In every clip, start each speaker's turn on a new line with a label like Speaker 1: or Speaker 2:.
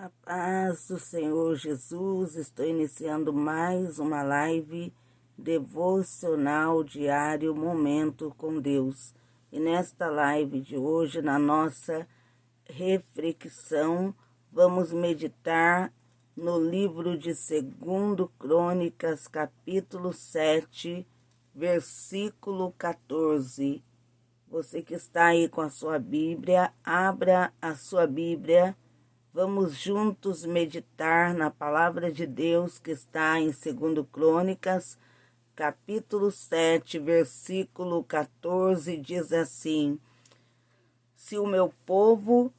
Speaker 1: A paz do Senhor Jesus, estou iniciando mais uma live devocional diário Momento com Deus. E nesta live de hoje, na nossa reflexão, vamos meditar no livro de 2 Crônicas, capítulo 7, versículo 14. Você que está aí com a sua Bíblia, abra a sua Bíblia. Vamos juntos meditar na palavra de Deus que está em 2 Crônicas, capítulo 7, versículo 14, diz assim: Se o meu povo,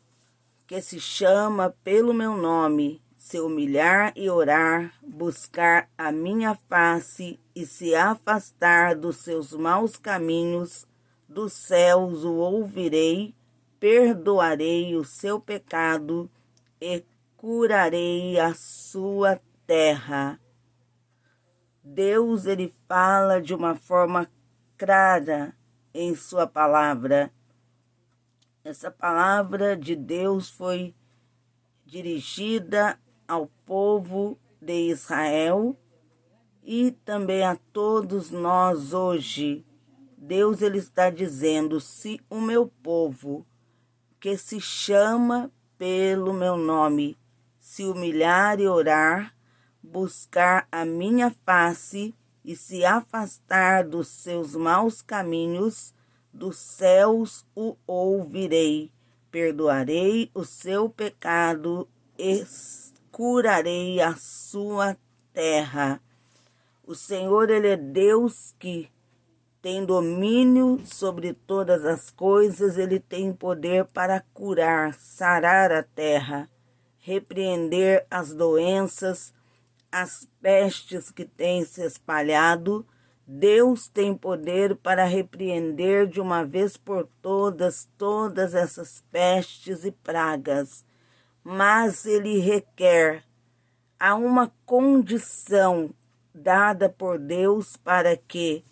Speaker 1: que se chama pelo meu nome, se humilhar e orar, buscar a minha face e se afastar dos seus maus caminhos, dos céus o ouvirei, perdoarei o seu pecado e curarei a sua terra. Deus, ele fala de uma forma clara em sua palavra. Essa palavra de Deus foi dirigida ao povo de Israel e também a todos nós hoje. Deus, ele está dizendo: se o meu povo, que se chama pelo meu nome, se humilhar e orar, buscar a minha face e se afastar dos seus maus caminhos, dos céus o ouvirei, perdoarei o seu pecado e curarei a sua terra. O Senhor, ele é Deus que tem domínio sobre todas as coisas, ele tem poder para curar, sarar a terra, repreender as doenças, as pestes que têm se espalhado. Deus tem poder para repreender de uma vez por todas essas pestes e pragas, mas ele requer a uma condição dada por Deus para que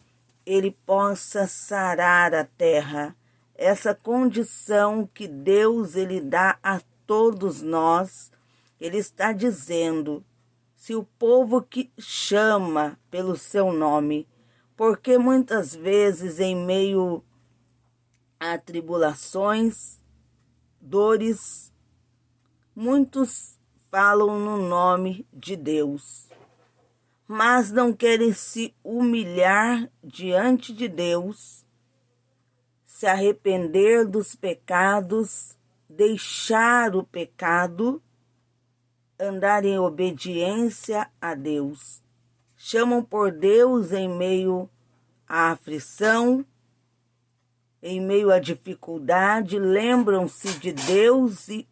Speaker 1: ele possa sarar a terra. Essa condição que Deus ele dá a todos nós, ele está dizendo: se o povo que chama pelo seu nome, porque muitas vezes em meio a tribulações, dores, muitos falam no nome de Deus, mas não querem se humilhar diante de Deus, se arrepender dos pecados, deixar o pecado, andar em obediência a Deus. Chamam por Deus em meio à aflição, em meio à dificuldade, lembram-se de Deus e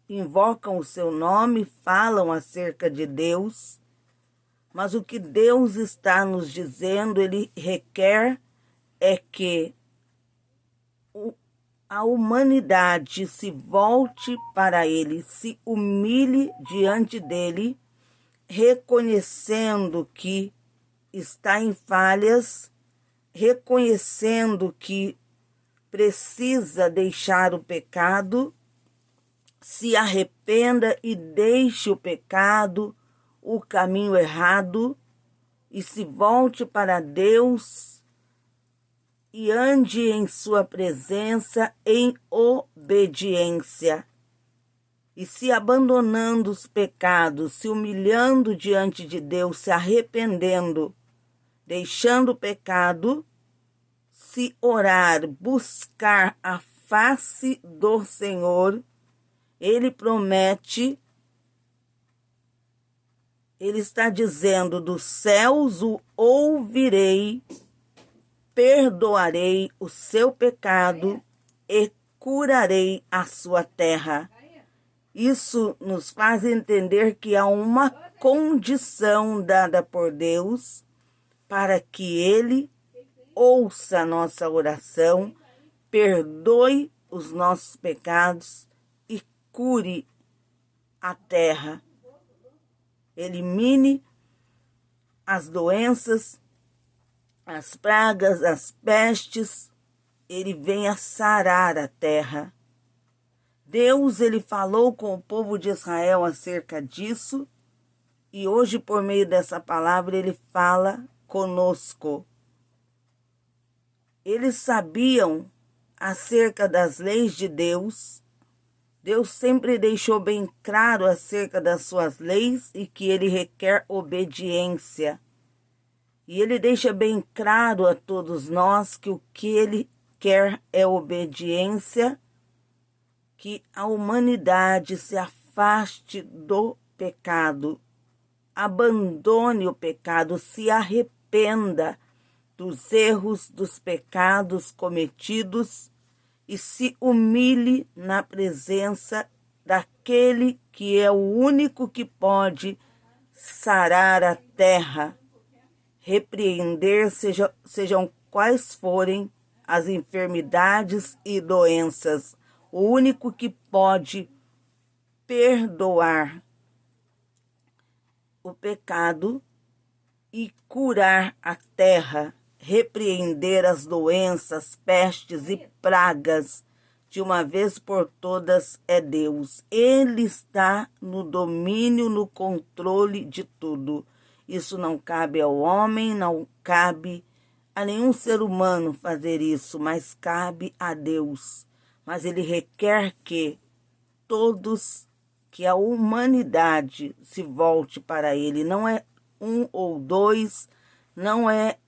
Speaker 1: invocam o seu nome, falam acerca de Deus. Mas o que Deus está nos dizendo, ele requer é que a humanidade se volte para ele, se humilhe diante dele, reconhecendo que está em falhas, reconhecendo que precisa deixar o pecado, se arrependa e deixe o pecado, o caminho errado, e se volte para Deus e ande em sua presença em obediência. E se abandonando os pecados, se humilhando diante de Deus, se arrependendo, deixando o pecado, se orar, buscar a face do Senhor, ele promete. Ele está dizendo: dos céus o ouvirei, perdoarei o seu pecado e curarei a sua terra. Isso nos faz entender que há uma condição dada por Deus para que ele ouça a nossa oração, perdoe os nossos pecados e cure a terra. Elimine as doenças, as pragas, as pestes. Ele vem a sarar a terra. Deus, ele falou com o povo de Israel acerca disso, e hoje, por meio dessa palavra, ele fala conosco. Eles sabiam acerca das leis de Deus. Deus sempre deixou bem claro acerca das suas leis e que ele requer obediência. E ele deixa bem claro a todos nós que o que ele quer é obediência, que a humanidade se afaste do pecado, abandone o pecado, se arrependa dos erros, dos pecados cometidos e se humilhe na presença daquele que é o único que pode sarar a terra, repreender, sejam quais forem as enfermidades e doenças, o único que pode perdoar o pecado e curar a terra, repreender as doenças, pestes e pragas, de uma vez por todas é Deus. Ele está no domínio, no controle de tudo. Isso não cabe ao homem, não cabe a nenhum ser humano fazer isso, mas cabe a Deus. Mas ele requer que todos, que a humanidade se volte para ele. Não é um ou dois, não é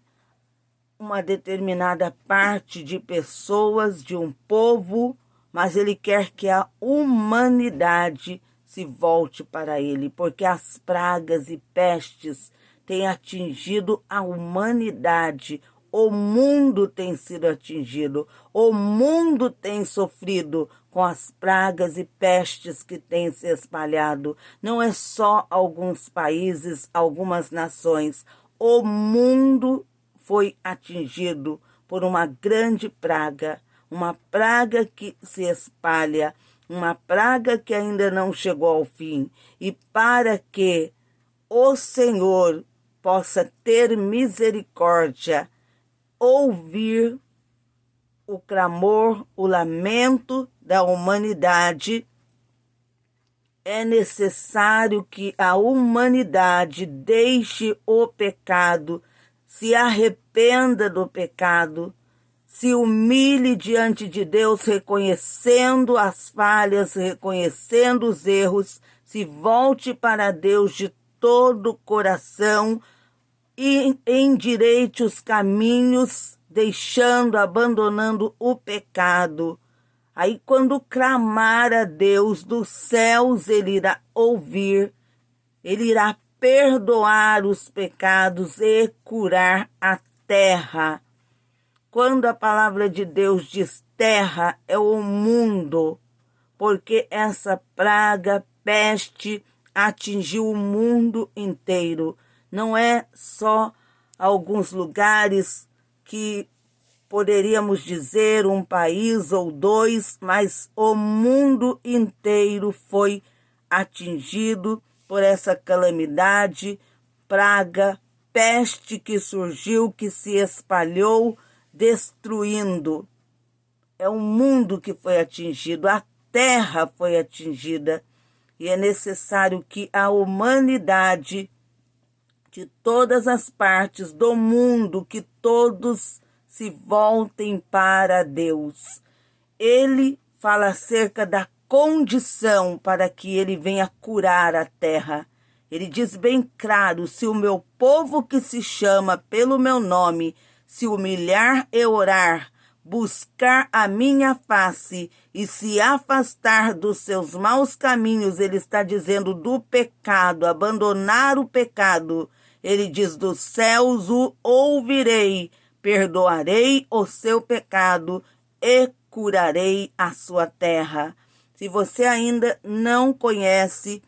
Speaker 1: uma determinada parte de pessoas, de um povo, mas ele quer que a humanidade se volte para ele, porque as pragas e pestes têm atingido a humanidade. O mundo tem sido atingido, o mundo tem sofrido com as pragas e pestes que têm se espalhado. Não é só alguns países, algumas nações. O mundo foi atingido por uma grande praga, uma praga que se espalha, uma praga que ainda não chegou ao fim. E para que o Senhor possa ter misericórdia, ouvir o clamor, o lamento da humanidade, é necessário que a humanidade deixe o pecado, se arrependa do pecado, se humilhe diante de Deus, reconhecendo as falhas, reconhecendo os erros, se volte para Deus de todo o coração e endireite os caminhos, abandonando o pecado. Aí, quando clamar a Deus dos céus, ele irá ouvir, ele irá perdoar os pecados e curar a terra. Quando a palavra de Deus diz terra, é o mundo, porque essa praga, peste, atingiu o mundo inteiro. Não é só alguns lugares que poderíamos dizer um país ou dois, mas o mundo inteiro foi atingido por essa calamidade, praga, peste que surgiu, que se espalhou, destruindo. É o mundo que foi atingido, a terra foi atingida, e é necessário que a humanidade de todas as partes do mundo, que todos se voltem para Deus. Ele fala acerca da condição para que ele venha curar a terra. Ele diz bem claro: se o meu povo que se chama pelo meu nome se humilhar e orar, buscar a minha face e se afastar dos seus maus caminhos, ele está dizendo do pecado, abandonar o pecado. Ele diz: dos céus o ouvirei, perdoarei o seu pecado e curarei a sua terra. Se você ainda não conhece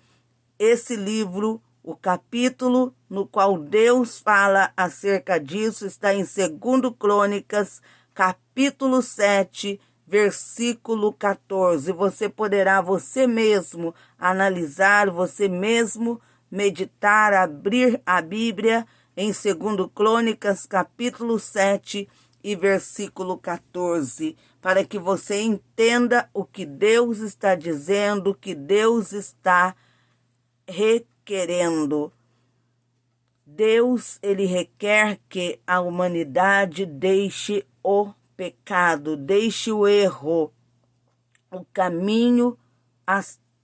Speaker 1: esse livro, o capítulo no qual Deus fala acerca disso está em 2 Crônicas, capítulo 7, versículo 14. Você poderá você mesmo analisar, você mesmo meditar, abrir a Bíblia em 2 Crônicas, capítulo 7, e versículo 14, para que você entenda o que Deus está dizendo, o que Deus está requerendo. Deus, ele requer que a humanidade deixe o pecado, deixe o erro, o caminho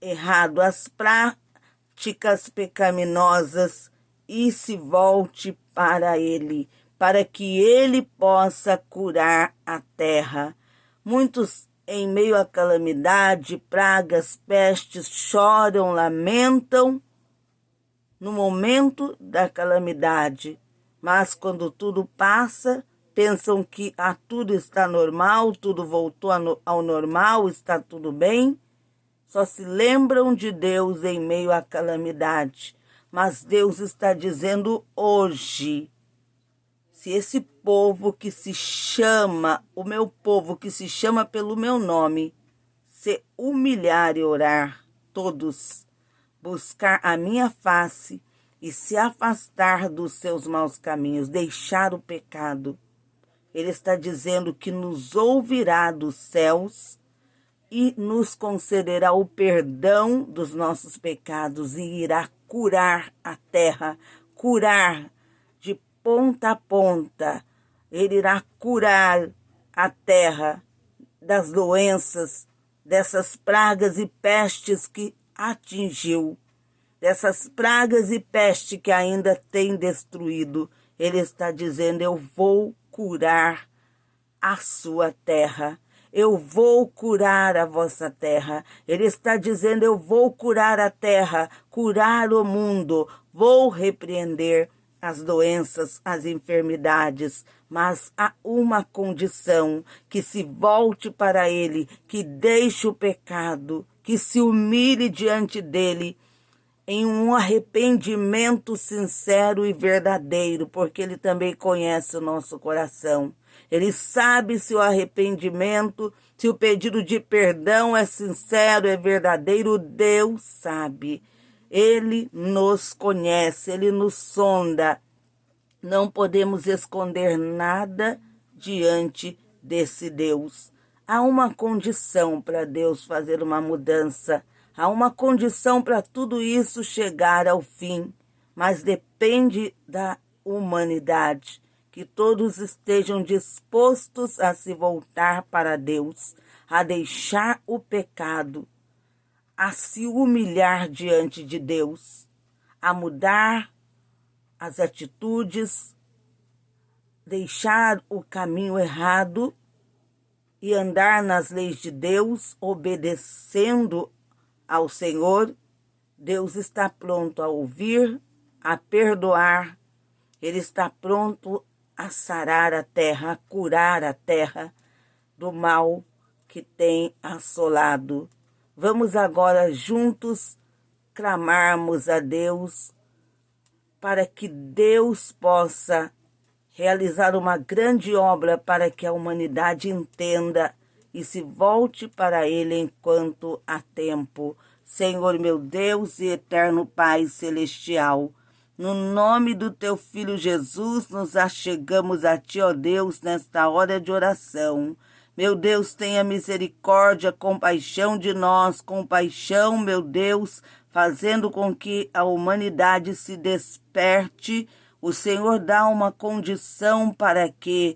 Speaker 1: errado, as práticas pecaminosas e se volte para ele, para que ele possa curar a terra. Muitos, em meio à calamidade, pragas, pestes, choram, lamentam no momento da calamidade, mas quando tudo passa, pensam que tudo está normal, tudo voltou ao normal, está tudo bem. Só se lembram de Deus em meio à calamidade. Mas Deus está dizendo hoje, se esse povo que se chama, o meu povo que se chama pelo meu nome, se humilhar e orar, todos, buscar a minha face e se afastar dos seus maus caminhos, deixar o pecado. Ele está dizendo que nos ouvirá dos céus e nos concederá o perdão dos nossos pecados e irá curar a terra, curar de ponta a ponta. Ele irá curar a terra das doenças, dessas pragas e pestes que atingiu, dessas pragas e peste que ainda tem destruído. Ele está dizendo, eu vou curar a sua terra. Eu vou curar a vossa terra. Ele está dizendo, eu vou curar a terra, curar o mundo. Vou repreender as doenças, as enfermidades, mas há uma condição, que se volte para ele, que deixe o pecado, que se humilhe diante dele, em um arrependimento sincero e verdadeiro, porque ele também conhece o nosso coração. Ele sabe se o arrependimento, se o pedido de perdão é sincero, é verdadeiro. Deus sabe. Ele nos conhece, ele nos sonda. Não podemos esconder nada diante desse Deus. Há uma condição para Deus fazer uma mudança. Há uma condição para tudo isso chegar ao fim. Mas depende da humanidade. Que todos estejam dispostos a se voltar para Deus, a deixar o pecado, a se humilhar diante de Deus, a mudar as atitudes, deixar o caminho errado e andar nas leis de Deus, obedecendo ao Senhor. Deus está pronto a ouvir, a perdoar. Ele está pronto a sarar a terra, a curar a terra do mal que tem assolado. Vamos agora juntos clamarmos a Deus para que Deus possa realizar uma grande obra para que a humanidade entenda e se volte para Ele enquanto há tempo. Senhor meu Deus e eterno Pai celestial, no nome do Teu Filho Jesus, nos achegamos a Ti, ó Deus, nesta hora de oração. Meu Deus, tenha misericórdia, compaixão de nós, compaixão, meu Deus, fazendo com que a humanidade se desperte. O Senhor dá uma condição para que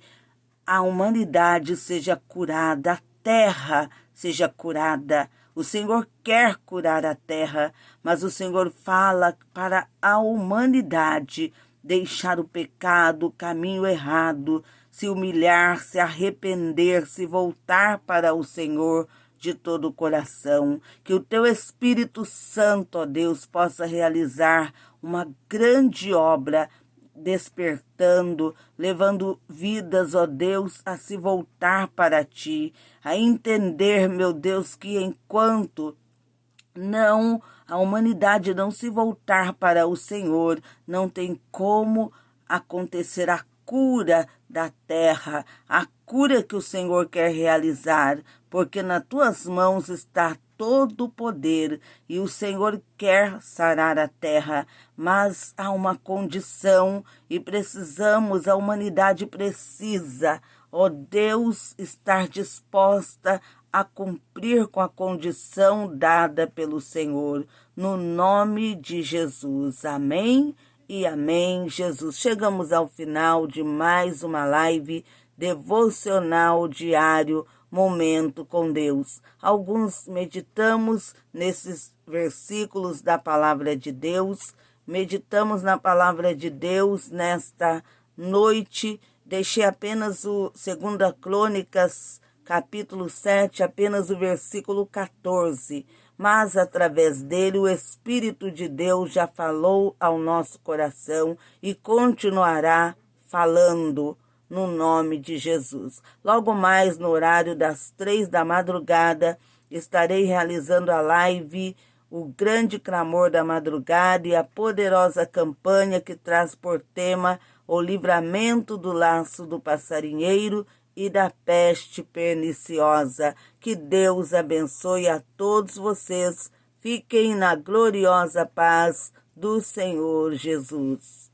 Speaker 1: a humanidade seja curada, a terra seja curada. O Senhor quer curar a terra, mas o Senhor fala para a humanidade deixar o pecado, o caminho errado, se humilhar, se arrepender, se voltar para o Senhor de todo o coração. Que o Teu Espírito Santo, ó Deus, possa realizar uma grande obra, despertando, levando vidas, ó Deus, a se voltar para Ti, a entender, meu Deus, que enquanto a humanidade não se voltar para o Senhor, não tem como acontecer a cura da terra, a cura que o Senhor quer realizar, porque nas Tuas mãos está todo o poder e o Senhor quer sarar a terra, mas há uma condição e a humanidade precisa, ó Deus, estar disposta a cumprir com a condição dada pelo Senhor, no nome de Jesus. Amém e amém, Jesus. Chegamos ao final de mais uma live devocional diário, Momento com Deus. Alguns meditamos nesses versículos da palavra de Deus, meditamos na palavra de Deus nesta noite. Deixei apenas o 2 Crônicas, capítulo 7, apenas o versículo 14. Mas através dele o Espírito de Deus já falou ao nosso coração e continuará falando no nome de Jesus. Logo mais no horário das 3 da madrugada, estarei realizando a live O Grande Clamor da Madrugada e a poderosa campanha que traz por tema o livramento do laço do passarinheiro e da peste perniciosa. Que Deus abençoe a todos vocês. Fiquem na gloriosa paz do Senhor Jesus.